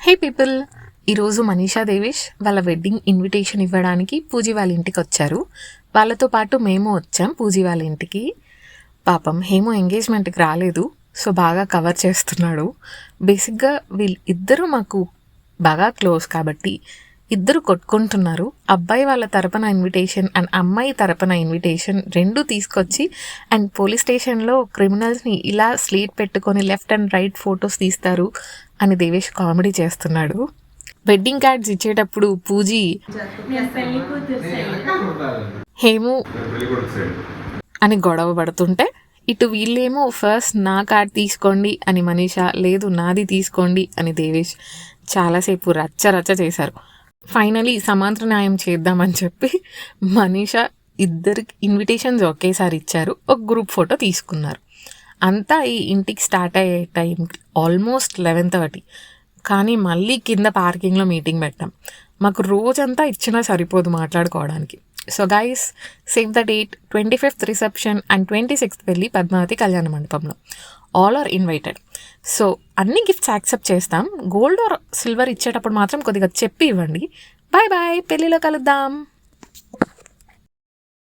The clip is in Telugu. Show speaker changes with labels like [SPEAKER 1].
[SPEAKER 1] హే పీపుల్, ఈరోజు మనీషా దేవేష్ వాళ్ళ వెడ్డింగ్ ఇన్విటేషన్ ఇవ్వడానికి పూజీ వాళ్ళ ఇంటికి వచ్చారు. వాళ్ళతో పాటు మేము వచ్చాం పూజీ వాళ్ళ ఇంటికి. పాపం హేమో ఎంగేజ్మెంట్కి రాలేదు, సో బాగా కవర్ చేస్తున్నాడు. బేసిక్గా వీళ్ళిద్దరూ మాకు బాగా క్లోజ్ కాబట్టి ఇద్దరు కొట్టుకుంటున్నారు. అబ్బాయి వాళ్ళ తరపున ఇన్విటేషన్ అండ్ అమ్మాయి తరపున ఇన్విటేషన్ రెండు తీసుకొచ్చి అండ్ పోలీస్ స్టేషన్లో క్రిమినల్స్ని ఇలా స్లీట్ పెట్టుకొని లెఫ్ట్ అండ్ రైట్ ఫొటోస్ తీస్తారు అని దేవేష్ కామెడీ చేస్తున్నాడు. వెడ్డింగ్ కార్డ్స్ ఇచ్చేటప్పుడు పూజీ హేము అని గొడవ పడుతుంటే ఇటు వీళ్ళేమో ఫస్ట్ నా కార్డ్ తీసుకోండి అని మనీషా, లేదు నాది తీసుకోండి అని దేవేష్ చాలాసేపు రచ్చ చేశారు. ఫైనలీ సమాంతర న్యాయం చేద్దామని చెప్పి మనీషా ఇద్దరికి ఇన్విటేషన్స్ ఒకేసారి ఇచ్చారు, ఒక గ్రూప్ ఫోటో తీసుకున్నారు. అంతా ఈ ఇంటికి స్టార్ట్ అయ్యే టైం ఆల్మోస్ట్ 11:30. కానీ మళ్ళీ కింద పార్కింగ్లో మీటింగ్ పెట్టాం. మాకు రోజంతా ఇచ్చినా సరిపోదు మాట్లాడుకోవడానికి. So guys, save the date, 25th reception and 26th వెళ్ళి పద్మావతి కళ్యాణ మండపంలో. All are invited. సో అన్ని గిఫ్ట్స్ యాక్సెప్ట్ చేస్తాం. గోల్డ్ ఆర్ సిల్వర్ ఇచ్చేటప్పుడు మాత్రం కొద్దిగా చెప్పి ఇవ్వండి. బాయ్ బాయ్, పెళ్ళిలో కలుద్దాం.